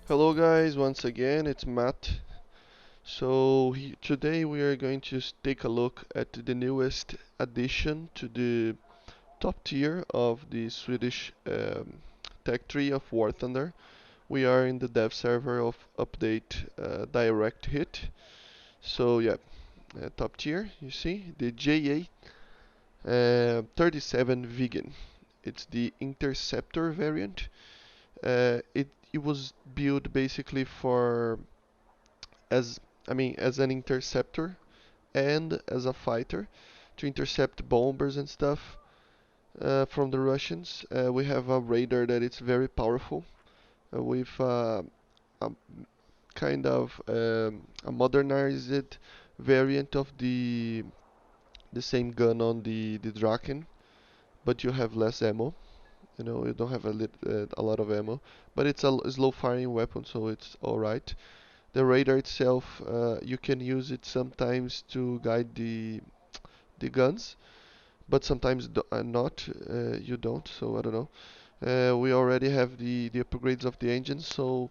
Hello guys, once again it's Matt. Today we are going to take a look at the newest addition to the top tier of the Swedish tech tree of War Thunder. We are in the dev server of update direct hit. Top tier, you see the JA-37 Viggen. It's the interceptor variant. It was built basically for as as an interceptor and as a fighter to intercept bombers and stuff from the Russians. We have a radar that is very powerful with a kind of a modernized variant of the same gun on the Draken, but you have less ammo. You know, you don't have a lot of ammo, but it's a slow firing weapon, so it's alright. The radar itself, you can use it sometimes to guide the guns, but sometimes not. You don't, so I don't know. We already have the upgrades of the engine, so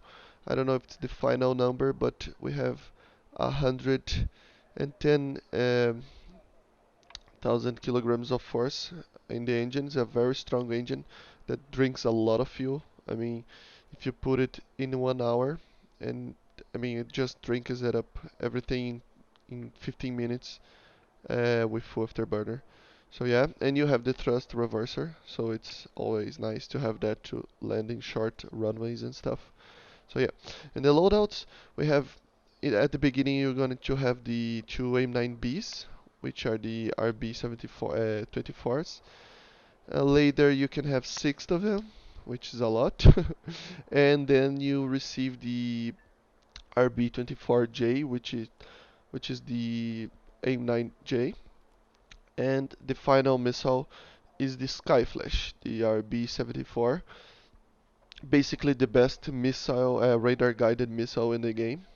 I don't know if it's the final number, but we have 110 thousand kilograms of force in the engine. It's a very strong engine that drinks a lot of fuel. I mean, if you put it in 1 hour, and it just drinks it up everything in 15 minutes with full afterburner. So yeah, and you have the thrust reverser, so it's always nice to have that to land in short runways and stuff. So yeah, in the loadouts we have at the beginning you're going to have the two AIM-9Bs, which are the RB-74 24s. Later you can have six of them, which is a lot, and then you receive the RB-24J, which is the AIM-9J, and the final missile is the Skyflash, the RB-74, basically the best missile, radar guided missile in the game.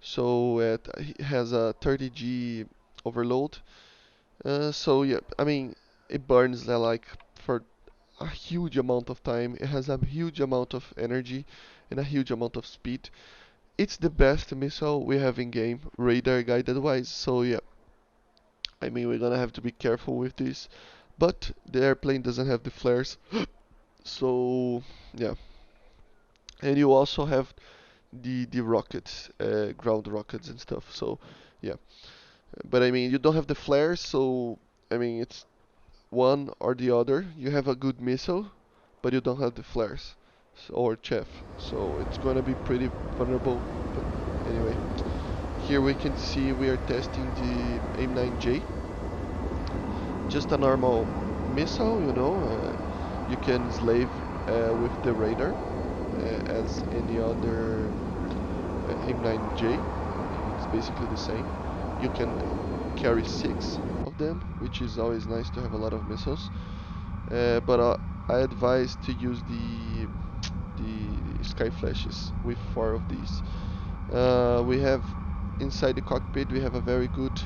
So it has a 30G overload. So yeah, it burns like for a huge amount of time. It has a huge amount of energy and a huge amount of speed. It's the best missile we have in game, radar guided wise. So yeah, we're gonna have to be careful with this. But the airplane doesn't have the flares, so yeah. And you also have the rockets, ground rockets and stuff. So yeah, but you don't have the flares, so it's one or the other. You have a good missile, but you don't have the flares or chaff, so it's gonna be pretty vulnerable. But anyway, here we can see we are testing the AIM-9J, just a normal missile, you can slave with the radar as any other AIM-9J. It's basically the same. You can carry six of them, which is always nice to have a lot of missiles. But I advise to use the sky flashes with four of these. We have inside the cockpit we have a very good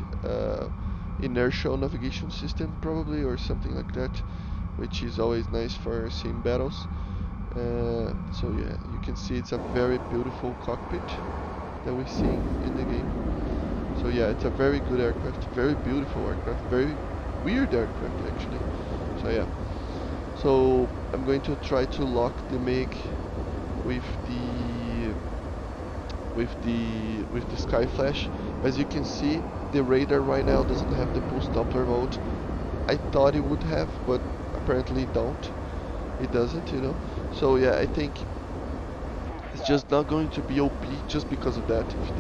inertial navigation system probably or something like that, which is always nice for sim battles. So yeah, you can see it's a very beautiful cockpit that we see in the game. So yeah, it's a very good aircraft, very beautiful aircraft, very weird aircraft actually. So yeah, so I'm going to try to lock the MiG with the sky flash. As you can see, the radar right now doesn't have the pulse Doppler mode. I thought it would have, but apparently don't. It doesn't. So yeah, I think it's just not going to be OP just because of that. If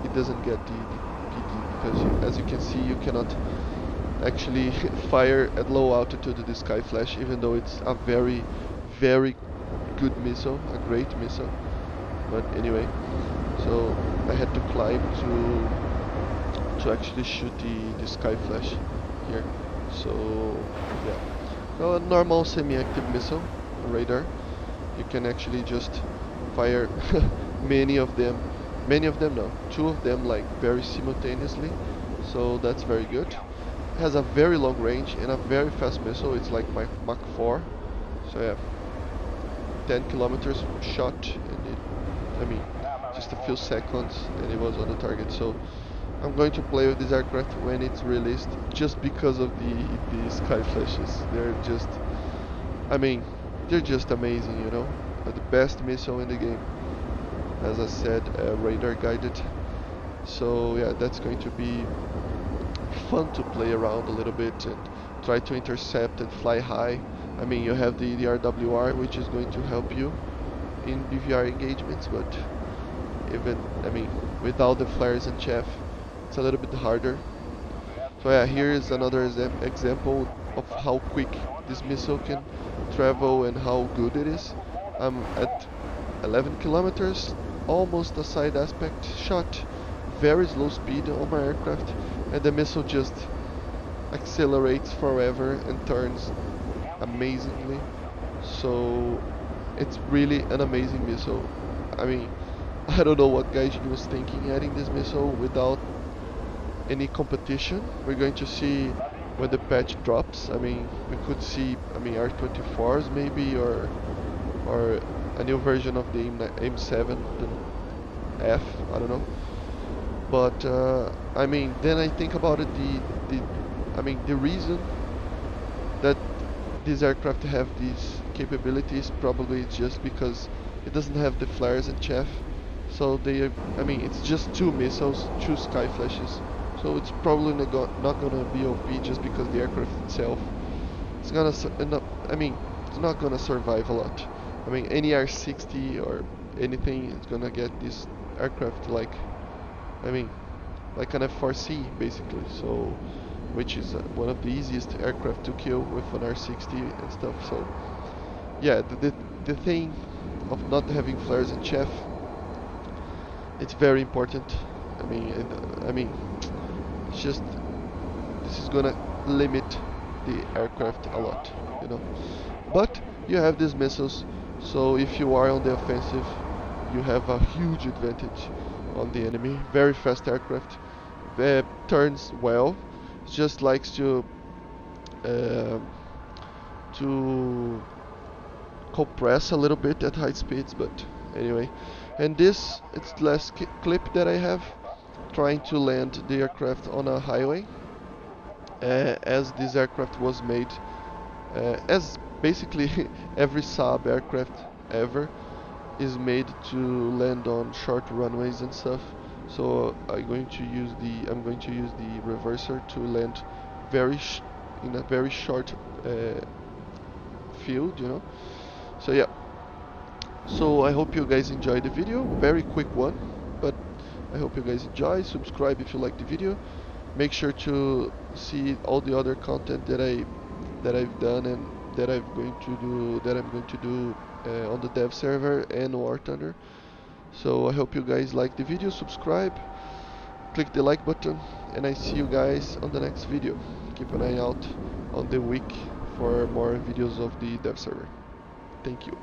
it doesn't get the PD, because as you can see, you cannot actually fire at low altitude the sky flash, even though it's a very, very good missile, a great missile. But anyway, so I had to climb to actually shoot the sky flash here. So yeah, so a normal semi-active missile radar. You can actually just fire many of them. Many of them, no, two of them like very simultaneously. So that's very good. Has a very long range and a very fast missile. It's like Mach 4. So yeah. 10 kilometers shot, and it, I mean, just a few seconds, and it was on the target. So I'm going to play with this aircraft when it's released, just because of the sky flashes. They're just, I mean, they're just amazing, you know. The best missile in the game, as I said, radar guided. So yeah, that's going to be fun to play around a little bit and try to intercept and fly high. I mean, you have the RWR, which is going to help you in BVR engagements, but even, I mean, without the flares and chaff, it's a little bit harder. So yeah, here is another example of how quick this missile can travel and how good it is. I'm at 11 kilometers, almost a side aspect shot, very slow speed on my aircraft, and the missile just accelerates forever and turns amazingly. So it's really an amazing missile. I mean, I don't know what Gaijin was thinking adding this missile without any competition. We're going to see when the patch drops. I mean, we could see, I mean, R24s maybe, or a new version of the M7, the F, I don't know. But I mean, then I think about it. I mean, the reason that these aircraft have these capabilities probably just because it doesn't have the flares and chaff. So they, I mean, it's just two missiles, two sky flashes. So it's probably not gonna be OP just because the aircraft itself is gonna end up. I mean, it's not gonna survive a lot. I mean, any R60 or anything is gonna get this aircraft like, I mean, like an F4C basically. So, which is one of the easiest aircraft to kill with an R60 and stuff. So, yeah, the thing of not having flares and chaff, it's very important. I mean, it's just this is gonna limit the aircraft a lot, you know. But you have these missiles, so if you are on the offensive, you have a huge advantage on the enemy. Very fast aircraft, turns well, just likes um to compress a little bit at high speeds, but anyway. And this, it's the last clip that I have, trying to land the aircraft on a highway, as this aircraft was made, as basically every Saab aircraft ever is made to land on short runways and stuff. So I'm going to use the reverser to land in a very short field, you know. So yeah. So I hope you guys enjoyed the video. Very quick one, but I hope you guys enjoy. Subscribe if you like the video. Make sure to see all the other content that I've done and that I'm going to do on the dev server and War Thunder. So I hope you guys like the video. Subscribe, click the like button, and I see you guys on the next video. Keep an eye out on the week for more videos of the dev server. Thank you.